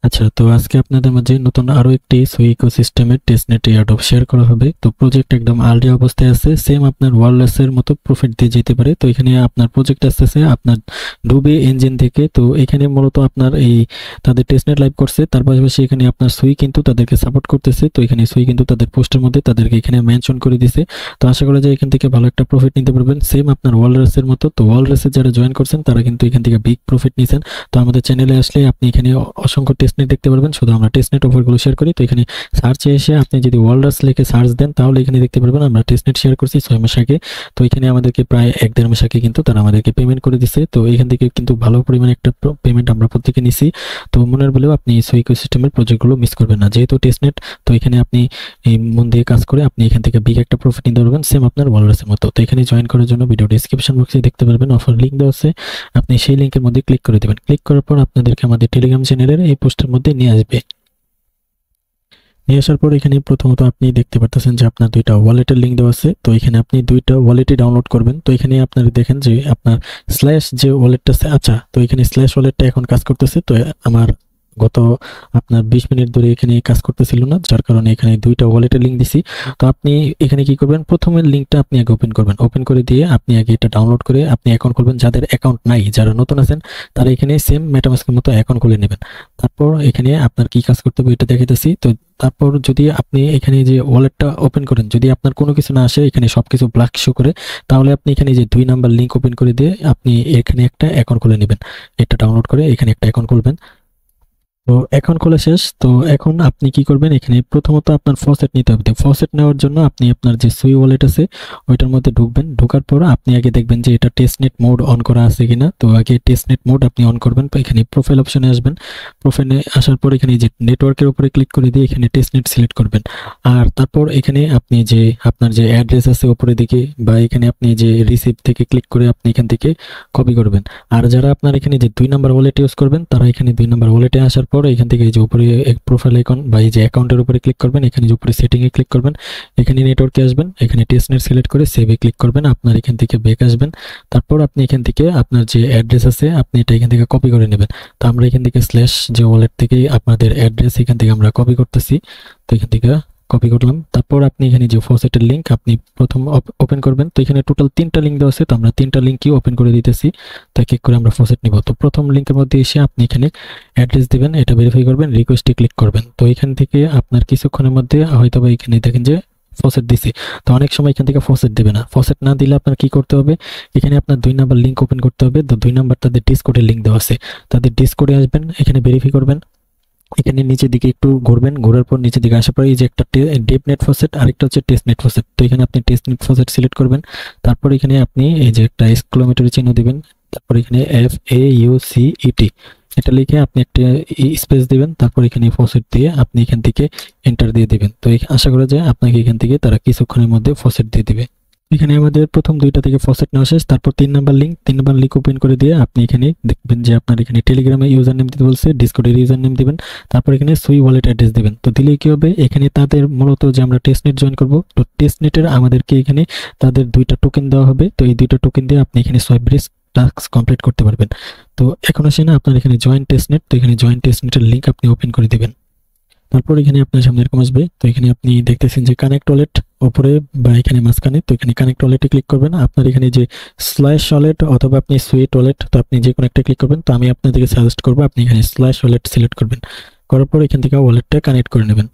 আচ্ছা, তো আজকে আপনাদের মাঝে নতুন আরো একটি সুই ইকোসিস্টেমের টেস্টনেট এয়ারড্রপ শেয়ার করা হবে। তো প্রজেক্ট একদম আর্লি অবস্থায় আছে, সেম আপনার ওয়ারলেস এর মতো প্রফিট দিয়ে যেতে পারে। তো এখানে আপনার প্রজেক্ট আসতেছে আপনার ডুবে ইঞ্জিন থেকে। তো এখানে মূলত আপনার এই তাদের টেস্টনেট লাইভ করছে, তার পাশাপাশি এখানে আপনার সুই কিন্তু তাদেরকে সাপোর্ট করতেছে। তো এখানে সুই কিন্তু তাদের পোস্টের মধ্যে তাদেরকে এখানে মেনশন করে দিছে। তো আশা করা যায় এখান থেকে ভালো একটা প্রফিট নিতে পারবেন, সেম আপনার ওয়ারলেস এর মতো। তো ওয়ারলেসে যারা জয়েন করছেন তারা কিন্তু এখান থেকে বিগ প্রফিট নিছেন। তো আমাদের চ্যানেলে আসলে আপনি এখানে অসংখ্য টেস্টনেট দেখতে পারবেন, শুধু আমরা টেস্টনেট অফারগুলো শেয়ার করি। তো এখানে সার্চে এসে আপনি যদি ওয়ালরাস লিখে সার্চ দেন তাহলে এখানে দেখতে পারবেন আমরা টেস্টনেট শেয়ার করছি 6 মাস আগে। তো এখানে আমাদেরকে প্রায় 1-1.5 মাস আগে কিন্তু তারা আমাদেরকে পেমেন্ট করে দিচ্ছে। তো এখান থেকে কিন্তু ভালো পরিমাণে একটা পেমেন্ট আমরা প্রত্যেকে নিছি। তো মনের বলেও আপনি এই ইকোসিস্টেমের প্রজেক্টগুলো মিস করবেন না, যেহেতু টেস্টনেট। তো এখানে আপনি এই মন দিয়ে কাজ করে আপনি এখান থেকে বিগ একটা প্রফিট নিতে পারবেন, সেম আপনার ওয়ালরাসের মতো। তো এখানে জয়েন করার জন্য ভিডিও ডেসক্রিপশন বক্সে দেখতে পারবেন অফার লিঙ্ক দেওয়া আছে, আপনি সেই লিঙ্কের মধ্যে ক্লিক করে দেবেন। ক্লিক করার পর আপনাদেরকে আমাদের টেলিগ্রাম চ্যানেলের এই পোস্টের মধ্যে নিয়ে আসবে। নিয়ে আসার পর এখানে প্রথমত আপনি দেখতে পারতেছেন যে আপনার দুইটা ওয়ালেটের লিঙ্ক দেওয়া আছে। তো এখানে আপনি দুইটা ওয়ালেটই ডাউনলোড করবেন। তো এখানে আপনারা দেখেন যে আপনার স্ল্যাশ যে ওয়ালেটটা আছে, আচ্ছা, তো এখানে স্ল্যাশ ওয়ালেটটা এখন কাজ করতেছে। তো আমার গত আপনার 20 মিনিট ধরে এখানে কাজ করতেছিল না, যার কারণে এখানে দুইটা ওয়ালেটের লিঙ্ক দিছি। তো আপনি এখানে কি করবেন, প্রথমের লিঙ্কটা আপনি আগে ওপেন করবেন। ওপেন করে দিয়ে আপনি আগে এটা ডাউনলোড করে আপনি অ্যাকাউন্ট করবেন। যাদের অ্যাকাউন্ট নাই, যারা নতুন আছেন, তারা এখানে সেম মেটামাস্কের মতো অ্যাকাউন্ট খুলে নেবেন। তারপর এখানে আপনার কি কাজ করতে হবে এটা দেখাইতেছি। তো তারপর যদি আপনি এখানে যে ওয়ালেটটা ওপেন করেন, যদি আপনার কোনো কিছু না আসে, এখানে সবকিছু ব্ল্যাক শো করে, তাহলে আপনি এখানে যে 2 নাম্বার লিঙ্ক ওপেন করে দিয়ে আপনি এখানে একটা অ্যাকাউন্ট খুলে নেবেন। এটা ডাউনলোড করে এখানে একটা অ্যাকাউন্ট খুলবেন। তো এখন খোলা শেষ। তো এখন আপনি কি করবেন, এখানে প্রথমত আপনার ফসেট নিতে হবে। তো ফসেট নেওয়ার জন্য আপনি আপনার যে সুই ওয়ালেট আছে ওইটার মধ্যে ঢুকবেন। ঢোকার পর আপনি আগে দেখবেন যে এটা টেস্টনেট মোড অন করা আছে কিনা। তো আগে টেস্টনেট মোড আপনি অন করবেন। তো এখানে প্রোফাইল অপশনে আসবেন। প্রোফাইলে আসার পর এখানে যে নেটওয়ার্কের উপরে ক্লিক করে দিয়ে এখানে টেস্টনেট সিলেক্ট করবেন। আর তারপর এখানে আপনি যে আপনার যে অ্যাড্রেস আছে উপরের দিকে, বা এখানে আপনি যে রিসিভ থেকে ক্লিক করে আপনি এখান থেকে কপি করবেন। আর যারা আপনার এখানে যে 2 নাম্বার ওয়ালেট ইউজ করবেন, তারা এখানে 2 নাম্বার ওয়ালেটে আসার পর এখান থেকে এই যে উপরে প্রোফাইল আইকন বা এই যে অ্যাকাউন্টের উপরে ক্লিক করবেন। এখানে যে উপরে সেটিংয়ে ক্লিক করবেন, এখানে নেটওয়ার্কে আসবেন, এখানে টেস্টনেট সিলেক্ট করে সেভে ক্লিক করবেন। আপনার এখান থেকে ব্যাক আসবেন। তারপর আপনি এখান থেকে আপনার যে অ্যাড্রেস আছে আপনি এটা এখান থেকে কপি করে নেবেন। তো আমরা এখান থেকে স্ল্যাশ যে ওয়ালেট থেকে আপনাদের অ্যাড্রেস এখান থেকে আমরা কপি করতেছি। তো এখান থেকে কপি করলাম। তারপর আপনি এখানে যে ফসেটের লিঙ্ক আপনি প্রথম ওপেন করবেন। তো এখানে টোটাল 3টা লিঙ্ক দেওয়া আছে, তো আমরা 3টা লিঙ্কই ওপেন করে দিতেছি। তো এক এক করে আমরা ফসেট নিব। তো প্রথম লিঙ্কের মধ্যে এসে আপনি এখানে অ্যাড্রেস দিবেন, এটা ভেরিফাই করবেন, রিকোয়েস্টে ক্লিক করবেন। তো এখান থেকে আপনার কিছুক্ষণের মধ্যে হয়তো বা এখানে দেখেন যে ফসেট দিছে। তো অনেক সময় এখান থেকে ফসেট দেবে না। ফসেট না দিলে আপনার কি করতে হবে, এখানে আপনার 2 নাম্বার লিঙ্ক ওপেন করতে হবে। তো 2 নাম্বার তাদের ডিসকর্ডের লিঙ্ক দেওয়া আছে, তাদের ডিসকর্ডে আসবেন, এখানে ভেরিফাই করবেন। এখানে নিচের দিকে একটু ঘুরবেন, ঘোরার পর নিচের দিকে আসার পর এই যে একটা ডেপ নেট ফসেট, আরেকটা হচ্ছে টেস্ট নেট ফসেট। তো এখানে আপনি টেস্ট নেট ফসেট সিলেক্ট করবেন। তারপর এখানে আপনি এই যে একটা এক্সক্লেমেটরি চিহ্ন দিবেন। তারপর এখানে FAUCET এটা লিখে আপনি একটা স্পেস দিবেন। তারপর এখানে ফসেট দিয়ে আপনি এখান থেকে এন্টার দিয়ে দিবেন। তো আশা করা যায় আপনাকে এখান থেকে তারা কিছুক্ষণের মধ্যে ফসেট দিয়ে দিবে। এখানে আমাদের প্রথম 2টা থেকে ফসেট নেওয়া শেষ। তারপর 3 নাম্বার লিঙ্ক ওপেন করে দিয়ে আপনি এখানে দেখবেন যে আপনার এখানে টেলিগ্রামে ইউজার নেম দিতে বলছে, ডিসকর্ডের ইউজার নেম দিবেন। তারপর এখানে সুই ওয়ালেট অ্যাড্রেস দিবেন। তো দিলে কি হবে, এখানে তাদের মূলত যে আমরা টেস্টনেট জয়েন করব, তো টেস্টনেটের আমাদেরকে এখানে তাদের 2টা টোকেন দেওয়া হবে। তো এই 2টা টোকেন দিয়ে আপনি এখানে সোয়াইপ ব্রিজ টাস্ক কমপ্লিট করতে পারবেন। তো এখন আসে না আপনার এখানে জয়েন টেস্টনেট। তো এখানে জয়েন টেস্টনেটের লিঙ্ক আপনি ওপেন করে দিবেন। তারপর এখানে আপনার সামনে এরকম আসবে। তো এখানে আপনি দেখতেছেন যে কানেক্ট ওয়ালেট উপরে বা এখানে মাঝখানে। তো এখানে কানেক্ট ওয়ালেটে ক্লিক করবেন। আপনার এখানে যে স্ল্যাশ ওয়ালেট অথবা আপনি সুইট ওয়ালেট, তো আপনি যে কোনো একটা ক্লিক করবেন। তো আমি আপনাদেরকে সাজেস্ট করবো আপনি এখানে স্ল্যাশ ওয়ালেট সিলেক্ট করবেন। করার পর এখান থেকে ওয়ালেটটা কানেক্ট করে নেবেন।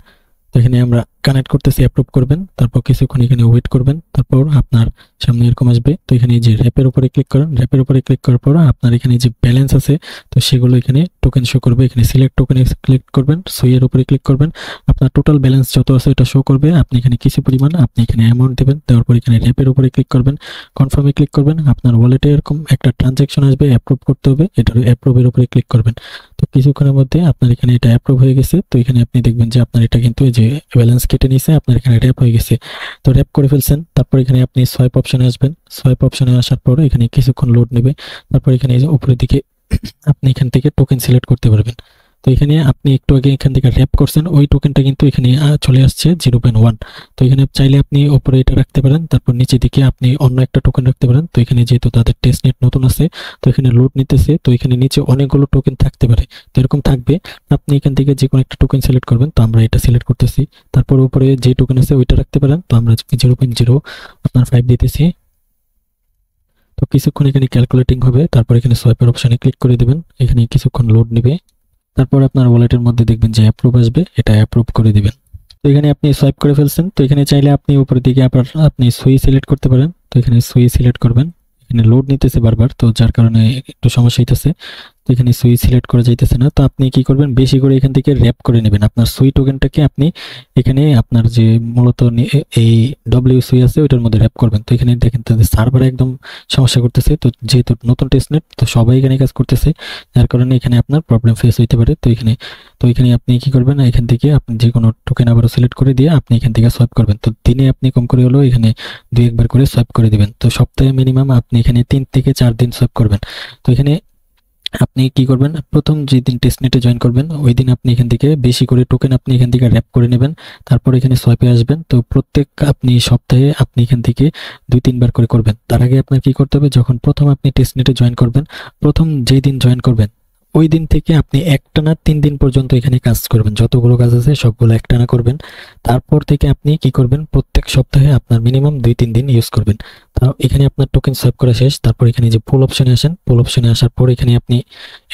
তো এখানে আমরা কানেক্ট করতেছি, অ্যাপ্রুভ করবেন। তারপর কিছুক্ষণ এখানে ওয়েট করবেন। তারপর আপনার সামনে এরকম আসবে। তো এখানে যে র্যাপের উপরে ক্লিক করেন। র্যাপের উপরে ক্লিক করার পর আপনার এখানে যে ব্যালেন্স আছে, তো সেগুলো এখানে টোকেন শো করবে। এখানে সিলেক্ট টোকেনে ক্লিক করবেন, সুইয়ের উপরে ক্লিক করবেন। আপনার টোটাল ব্যালেন্স যত আছে এটা শো করবে। আপনি এখানে কিছু পরিমাণ আপনি এখানে অ্যামাউন্ট দেবেন। দেওয়ার পর এখানে র্যাপের উপরে ক্লিক করবেন, কনফার্মে ক্লিক করবেন। আপনার ওয়ালেটে এরকম একটা ট্রানজ্যাকশন আসবে, অ্যাপ্রুভ করতে হবে, এটার অ্যাপ্রুভের উপরে ক্লিক করবেন। তো কিছুক্ষণের মধ্যে আপনার এখানে এটা অ্যাপ্রুভ হয়ে গেছে। তো এখানে আপনি দেখবেন যে আপনার এটা কিন্তু এই যে ব্যালেন্স কেটে নিছে, আপনার এখানে র্যাপ হয়ে গেছে। তো র্যাপ করে ফেলছেন। তারপর এখানে আপনি সোয়াইপ অপশনে আসবেন। সোয়াইপ অপশনে আসার পর এখানে কিছুক্ষণ লোড নেবে। তারপর এখানে এই যে উপরের দিকে আপনি এখান থেকে টোকেন সিলেক্ট করতে পারবেন। তো এখানে আপনি একটু আগে এখান থেকে র্যাপ করছেন, ওই টোকেনটা কিন্তু এখানে চলে আসছে 0.1। তো এখানে চাইলে আপনি উপরে এটা রাখতে পারেন, তারপর নিচে দিকে আপনি অন্য একটা টোকেন রাখতে পারেন। তো এখানে যেহেতু তাদের টেস্টনেট নতুন আছে, তো এখানে লোড নিতেছে, তো এখানে নিচে অনেকগুলো টোকেন থাকতে পারে, তো এরকম থাকবে। আপনি এখান থেকে যে কোনো একটা টোকেন সিলেক্ট করবেন, তো আমরা এটা সিলেক্ট করতেছি। তারপর উপরে যে টোকেন আছে ওইটা রাখতে পারেন, তো আমরা 0.0 দিতেছি। তো কিছুক্ষণ এখানে ক্যালকুলেটিং হবে, তারপর এখানে সোয়াইপের অপশনে ক্লিক করে দেবেন, এখানে কিছুক্ষণ লোড নেবে। তারপর আপনার ওয়ালেটের মধ্যে দেখবেন যে অ্যাপ্রুভ আসবে, এটা অ্যাপ্রুভ করে দিবেন। তো এখানে আপনি সোয়াইপ করে ফেলছেন, তো এখানে চাইলে আপনি উপরের দিকে আবার আপনি সুই সিলেক্ট করতে পারেন। তো এখানে সুই সিলেক্ট করবেন, এখানে লোড নিতেছে বারবার, তো যার কারণে একটু সমস্যা হইতেছে। তো এখানে সুই সিলেক্ট করা যাইতেছে না, তো আপনি কি করবেন, বেশি করে এখান থেকে র্যাপ করে নেবেন আপনার সুই টোকেনটাকে। আপনি এখানে আপনার যে মূলত এই ডব্লিউ সুই আছে ওইটার মধ্যে র্যাপ করবেন। তো এখানে দেখেন তাদের সার্ভারে একদম সমস্যা করতেছে, তো যেহেতু নতুন টেস্টনেট তো সবাই এখানে কাজ করতেছে, যার কারণে এখানে আপনার প্রবলেম ফেস হইতে পারে। তো এখানে আপনি কি করবেন, এখান থেকে আপনি যে কোনো টোকেন আবারও সিলেক্ট করে দিয়ে আপনি এখান থেকে সোয়াইপ করবেন। তো দিনে আপনি কম করে হলেও এখানে 2-1 বার করে সোয়াইপ করে দিবেন। তো সপ্তাহে মিনিমাম আপনি এখানে 3 থেকে 4 দিন সোয়াইপ করবেন। তো এখানে আপনি কি করবেন, প্রথম যেদিন টেস্টনেটে জয়েন করবেন ওই দিন আপনি এখান থেকে বেশি করে টোকেন আপনি এখান থেকে র্যাপ করে নেবেন, তারপর এখানে সোয়াইপে আসবেন। তো প্রত্যেক আপনি সপ্তাহে আপনি এখান থেকে 2-3 বার করে করবেন। তার আগে আপনার কি করতে হবে, যখন প্রথম আপনি টেস্টনেটে জয়েন করবেন, প্রথম যেই দিন জয়েন করবেন ওই দিন থেকে আপনি একটানা 3 দিন পর্যন্ত এখানে কাজ করবেন, যতগুলো কাজ আছে সবগুলো একটানা করবেন। তারপর থেকে আপনি কি করবেন, প্রত্যেক সপ্তাহে আপনার মিনিমাম 2-3 দিন ইউজ করবেন। তাও এখানে আপনার টোকেন সোয়াইপ করা শেষ, তারপর এখানে যে পুল অপশনে আসেন, পুল অপশনে আসার পর এখানে আপনি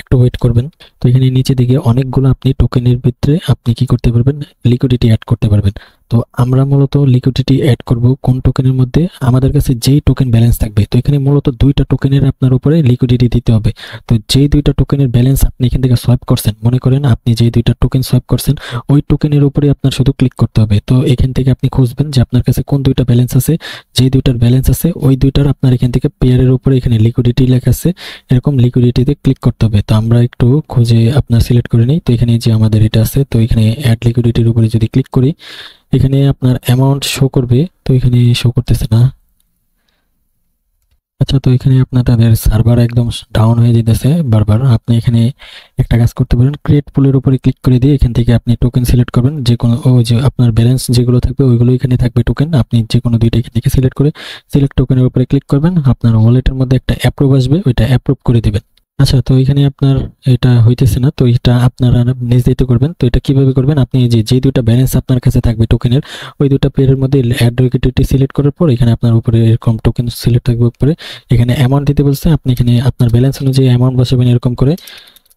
একটু ওয়েট করবেন। তো এখানে নিচে দিকে অনেকগুলো আপনি টোকেনের ভিতরে আপনি কি করতে পারবেন, লিকুইডিটি অ্যাড করতে পারবেন। তো আমরা মূলত লিকুইডিটি অ্যাড করব কোন টোকেনের মধ্যে, আমাদের কাছে যেই টোকেন ব্যালেন্স থাকবে। তো এখানে মূলত 2টা টোকেনের আপনার উপরে লিকুইডিটি দিতে হবে। তো যেই 2টা টোকেনের ব্যালেন্স আপনি এখান থেকে সোয়াইপ করছেন, মনে করেন আপনি যেই 2টা টোকেন সোয়াইপ করছেন ওই টোকেনের উপরে আপনার শুধু ক্লিক করতে হবে। তো এখান থেকে আপনি খুঁজবেন যে আপনার কাছে কোন 2টা ব্যালেন্স আছে, যেই 2টার ব্যালেন্স আছে ওই 2টার আপনার এখান থেকে পেয়ারের উপরে এখানে লিকুইডিটি লেখা আছে, এরকম লিকুইডিটিতে ক্লিক করতে হবে। তো আমরা একটু খুঁজে আপনার সিলেক্ট করে নিই। তো এখানে যে আমাদের এটা আছে, তো এখানে অ্যাড লিকুইডিটির উপরে যদি ক্লিক করি, এখানে আপনার অ্যামাউন্ট শো করবে, তো এখানে শো করতেছে না। আচ্ছা, তো এখানে আপনার তাদের সার্ভার একদম ডাউন হয়ে যেতেছে বারবার। আপনি এখানে একটা কাজ করতে পারেন, ক্রিয়েট পুলের উপরে ক্লিক করে দিয়ে এখান থেকে আপনি টোকেন সিলেক্ট করবেন, যে কোনো যে আপনার ব্যালেন্স যেগুলো থাকবে ওইগুলো এখানে থাকবে টোকেন। আপনি যে কোনো 2টা এখান থেকে সিলেক্ট করে সিলেক্ট টোকেনের উপরে ক্লিক করবেন, আপনার ওয়ালেটের মধ্যে একটা অ্যাপ্রুভ আসবে, ওইটা অ্যাপ্রুভ করে দিবেন। আচ্ছা, তো এখানে আপনার এটা হইতেছে না, তো এটা আপনারা নিজে করবেন। তো এটা কিভাবে করবেন, আপনি যে 2টা ব্যালেন্স আপনার কাছে থাকবে টোকেনের, ওই 2টা পেয়ারের মধ্যে অ্যাড লিকুইডিটি সিলেক্ট করার পর এখানে আপনার উপরে এরকম টোকেন সিলেক্ট থাকবে উপরে, এখানে অ্যামাউন্ট দিতে বলছে, আপনি এখানে আপনার ব্যালেন্স অনুযায়ী অ্যামাউন্ট বসাবেন।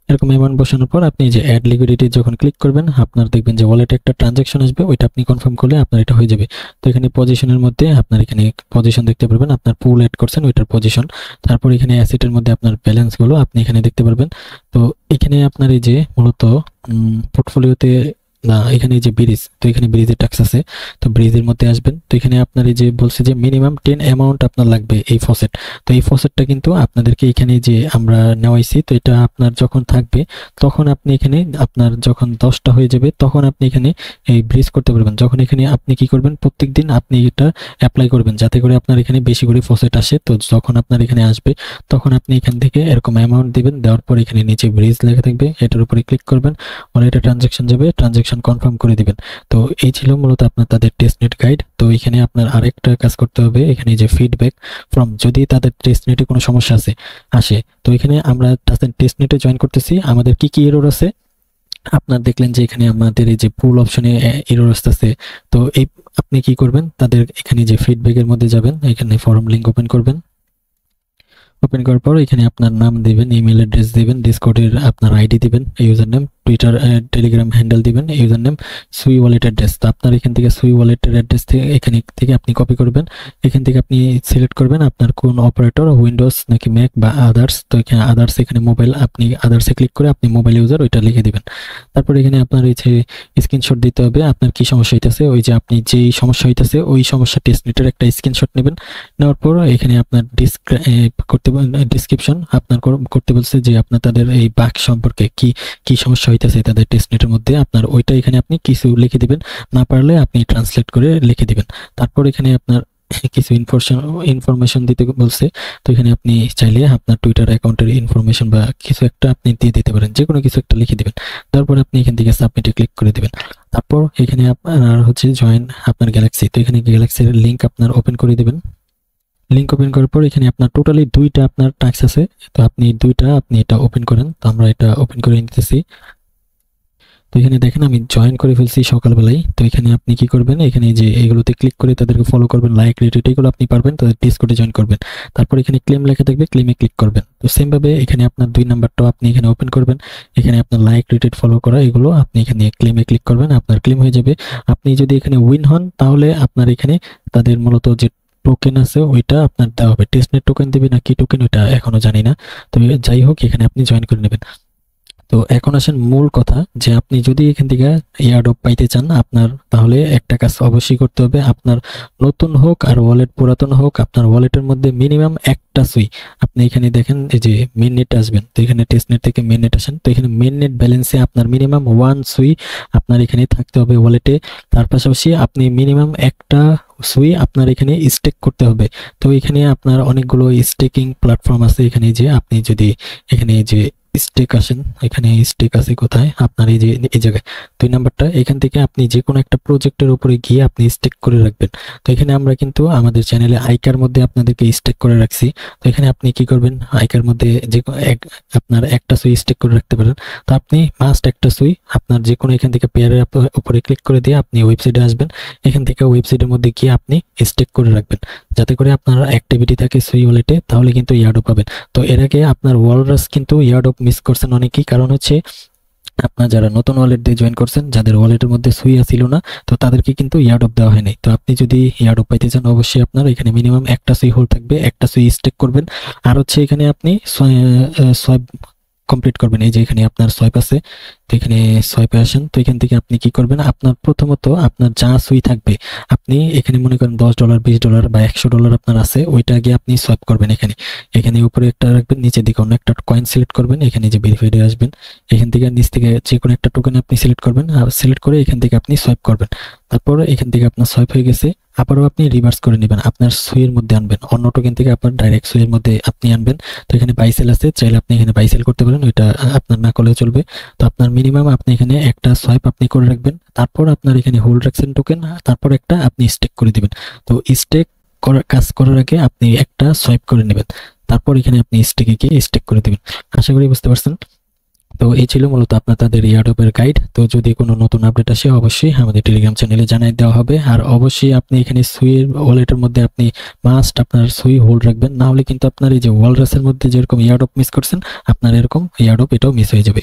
এরকম অ্যামাউন্ট বসানোর পর আপনি যে অ্যাড লিকুইডিটি যখন ক্লিক করবেন, আপনার দেখবেন যে ওয়ালেটে একটা ট্রানজাকশন আসবে, ওইটা আপনি কনফার্ম করলে আপনার এটা হয়ে যাবে। তো এখানে পজিশনের মধ্যে আপনার এখানে পজিশন দেখতে পারবেন, আপনার পুল অ্যাড করছেন ওইটার পজিশন। তারপর এখানে অ্যাসেটের মধ্যে আপনার ব্যালেন্সগুলো আপনি এখানে দেখতে পারবেন। তো এখানে আপনার এই যে মূলত পোর্টফোলিওতে না, এখানে এই যে ব্রিজ, তো এখানে ব্রিজের ট্যাক্স আছে, তো ব্রিজের মধ্যে আসবেন। তো এখানে আপনার এই যে বলছে যে মিনিমাম 10 অ্যামাউন্ট আপনার লাগবে এই ফসেট। তো এই ফসেটটা কিন্তু আপনাদেরকে এখানে যে আমরা নেওয়াইছি, তো এটা আপনার যখন থাকবে তখন আপনি এখানে আপনার যখন 10টা হয়ে যাবে তখন আপনি এখানে এই ব্রিজ করতে পারবেন। যখন এখানে আপনি কি করবেন, প্রত্যেকদিন আপনি এটা অ্যাপ্লাই করবেন যাতে করে আপনার এখানে বেশি করে ফসেট আসে। তো যখন আপনার এখানে আসবে তখন আপনি এখান থেকে এরকম অ্যামাউন্ট দিবেন, দেওয়ার পর এখানে নিচে ব্রিজ লেখা থাকবে, এটার উপরে ক্লিক করবেন, ওয়ালেটে ট্রানজাকশন যাবে, ট্রানজাকশন কনফার্ম করে দিবেন। তো এই ছিল মূলত আপনার তাদের টেস্টনেট গাইড। তো এখানে আপনার আরেকটা কাজ করতে হবে, এখানে যে ফিডব্যাক ফ্রম, যদি তাদের টেস্টনেটে কোনো সমস্যা আসে, তো এখানে আমরা তাদের টেস্টনেটে জয়েন করতেছি, আমাদের কি কি এরর আছে আপনার দেখলেন যে এখানে আমাদের এই যে পুল অপশনে এরর আসতেছে। তো এই আপনি কি করবেন, তাদের এখানে যে ফিডব্যাকের মধ্যে যাবেন, এখানে ফর্ম লিঙ্ক ওপেন করবেন। ওপেন করার পর এখানে আপনার নাম দিবেন, ইমেল অ্যাড্রেস দিবেন, ডিসকর্ডের আপনার আইডি দিবেন, user name, Twitter Telegram handle দিবেন, user name, Sui wallet address. তো আপনার এখান থেকে সুই ওয়ালেটের অ্যাড্রেস থেকে এখানে থেকে আপনি কপি করবেন, এখান থেকে আপনি সিলেক্ট করবেন আপনার কোন অপারেটর, উইন্ডোজ নাকি ম্যাক বা আদার্স। তো এখানে আদার্স, এখানে মোবাইল, আপনি আদার্সে ক্লিক করে আপনি মোবাইল ইউজার ওইটা লিখে দিবেন। তারপর এখানে আপনার এই যে স্ক্রিনশট দিতে হবে, আপনার কি সমস্যা হইতেছে, ওই যে আপনি যেই সমস্যা হইতেছে ওই সমস্যা টেস্টনেটের একটা স্ক্রিনশট নেবেন। নেওয়ার পর এখানে আপনার ডিসক্রিপশন আপনার করতে বলছে যে আপনার তাদের এই বাগ সম্পর্কে কি কি সমস্যা হইতেছে তাদের টেস্টনেটের মধ্যে, আপনার ওইটা এখানে আপনি কিছু লিখে দিবেন, না পারলে আপনি ট্রান্সলেট করে লিখে দিবেন। তারপর এখানে আপনার কিছু ইনফরমেশন দিতে বলছে। তো এখানে আপনি চাইলে আপনার টুইটার অ্যাকাউন্টের ইনফরমেশন বা কিছু একটা আপনি দিয়ে দিতে পারেন, যে কোনো কিছু একটা লিখে দিবেন। তারপর আপনি এখান থেকে সাবমিটে ক্লিক করে দিবেন। তারপর এখানে আপনার হচ্ছে জয়েন আপনার গ্যালাক্সি, তো এখানে গ্যালাক্সির লিঙ্ক আপনার ওপেন করে দিবেন। লিঙ্ক ওপেন করার পর এখানে আপনার টোটালি 2টা আপনার টাস্ক আছে, তো আপনি 2টা আপনি এটা ওপেন করেন। তো আমরা এটা ওপেন করে নিতেছি। তো এখানে দেখেন আমি জয়েন করে ফেলছি সকালবেলায়। তো এখানে আপনি কি করবেন, এখানে যে এগুলোতে ক্লিক করে তাদেরকে ফলো করবেন, লাইক রেটেড এগুলো আপনি পারবেন, তাদের ডিসকর্ডে জয়েন করবেন। তারপর এখানে ক্লেম লেখা থাকবে, ক্লেমে ক্লিক করবেন। তো সেম ভাবে এখানে আপনার 2 নাম্বারটাও আপনি এখানে ওপেন করবেন। এখানে আপনার লাইক রেটেড ফলো করা এগুলো আপনি এখানে ক্লেমে ক্লিক করবেন, আপনার ক্লেম হয়ে যাবে। আপনি যদি এখানে উইন হন তাহলে আপনার এখানে তাদের মূলত যে টোকেন আছে ওইটা আপনার দেওয়া হবে। টেস্টনেট টোকেন দিবে না কি টোকেন ওইটা এখনো জানি না, তো যাই হোক এখানে আপনি জয়েন করে নেবেন। তো এখন আসেন মূল কথা, যে আপনি যদি এখান থেকে এয়ারড্রপ পাইতে চান আপনার, তাহলে একটা কাজ অবশ্যই করতে হবে। আপনার নতুন হোক আর ওয়ালেট পুরাতন হোক, আপনার ওয়ালেটের মধ্যে মিনিমাম একটা সুই, আপনি এখানে দেখেন এই যে মেন নেট আসবেন, তো এখানে টেস্টনেট থেকে মেন নেট আসেন, তো এখানে মেন নেট ব্যালেন্সে আপনার মিনিমাম 1 সুই আপনার এখানে থাকতে হবে ওয়ালেটে। তার পাশাপাশি আপনি মিনিমাম একটা সুই আপনার এখানে স্টেক করতে হবে। তো এখানে আপনার অনেকগুলো স্টেকিং প্ল্যাটফর্ম আছে, এখানে যে আপনি যদি এখানে যে স্টেক আসেন, এখানে স্টেক আছে কোথায় আপনার এই যে এই জায়গায় 2 নাম্বারটা, এখান থেকে আপনি যে কোনো একটা প্রজেক্টের উপরে গিয়ে আপনি স্টেক করে রাখবেন। তো এখানে আমরা কিন্তু আমাদের চ্যানেলে আইকার মধ্যে আপনাদেরকে স্টেক করে রাখছি। তো এখানে আপনি কি করবেন, আইকার মধ্যে যে আপনার একটা সুই স্টেক করে রাখতে পারেন। তো আপনি মাস্ট একটা সুই আপনার যে কোনো এখান থেকে পেয়ারের উপরে ক্লিক করে দিয়ে আপনি ওয়েবসাইটে আসবেন। এখান থেকে ওয়েবসাইটের মধ্যে গিয়ে আপনি স্টেক করে রাখবেন, যাতে করে আপনার অ্যাক্টিভিটি থাকে সুই ওয়ালেটে, তাহলে কিন্তু ইয়ার্ডও পাবেন। তো এর আগে আপনার ওয়ালরাস কিন্তু ইয়ার্ডপ মিস করছেন অনেকেই, কারণ হচ্ছে আপনার যারা নতুন ওয়ালেট দিয়ে জয়েন করছেন, যাদের ওয়ালেটের মধ্যে সুই ছিল না, তো তাদেরকে কিন্তু ইয়ার্ডপ দেওয়া হয়নি। তো আপনি যদি ইয়ার্ডপ পাইতে চান অবশ্যই আপনার এখানে মিনিমাম একটা সুই হোল্ড থাকবে, একটা সুই স্টেক করবেন। আর হচ্ছে এখানে আপনি সোয়াইপ কমপ্লিট করবেন। এই যে এখানে আপনার সোয়াইপ আছে, তো এখানে সোয়াইপে আসেন। তো এখান থেকে আপনি কি করবেন, আপনার প্রথমত আপনার যা সুই থাকবে, আপনি এখানে মনে করেন $10 $20 বা $100 আপনার আছে, ওইটা গিয়ে আপনি সোয়াইপ করবেন। এখানে এখানে উপরে একটা রাখবেন, নিচের দিকে অন্য একটা কয়েন সিলেক্ট করবেন, এখানে যে ভেরিফাইডে আসবেন, এখান থেকে নিচ থেকে যে কোনো একটা টোকেন আপনি সিলেক্ট করবেন, আর সিলেক্ট করে এখান থেকে আপনি সোয়াইপ করবেন। তারপর এখান থেকে আপনার সোয়াইপ হয়ে গেছে, আবারও আপনি রিভার্স করে নেবেন, আপনার সুইয়ের মধ্যে আনবেন, অন্য টোকেন থেকে আপনার ডাইরেক্ট সুইয়ের মধ্যে আপনি আনবেন। তো এখানে বাইসেল আছে, চাইলে আপনি এখানে বাইসেল করতে পারেন, ওইটা আপনার না করলেও চলবে। তো আপনার মিনিমাম আপনি এখানে একটা সোয়াইপ আপনি করে রাখবেন, তারপর আপনার এখানে হোল্ড রাখছেন টোকেন, তারপর একটা আপনি স্টেক করে দিবেন। তো স্টেক কাজ করার আগে আপনি একটা সোয়াইপ করে নেবেন, তারপর এখানে আপনি স্টেকে গিয়ে স্টেক করে দিবেন। আশা করি বুঝতে পারছেন। তো এই ছিল মূলত আপনাদের ইয়ারডপের গাইড। তো যদি কোনো নতুন আপডেট আসে অবশ্যই আমাদের টেলিগ্রাম চ্যানেলে জানিয়ে দেওয়া হবে। আর অবশ্যই আপনি এখানে সুইয়ের ওয়ালেটের মধ্যে আপনি মাস্ট আপনার সুই হোল্ড রাখবেন, না হলে কিন্তু আপনার এই যে ওয়ালরাসের মধ্যে যেরকম ইয়ারডপ মিস করছেন, আপনার এরকম ইয়ারডপ এটাও মিস হয়ে যাবে।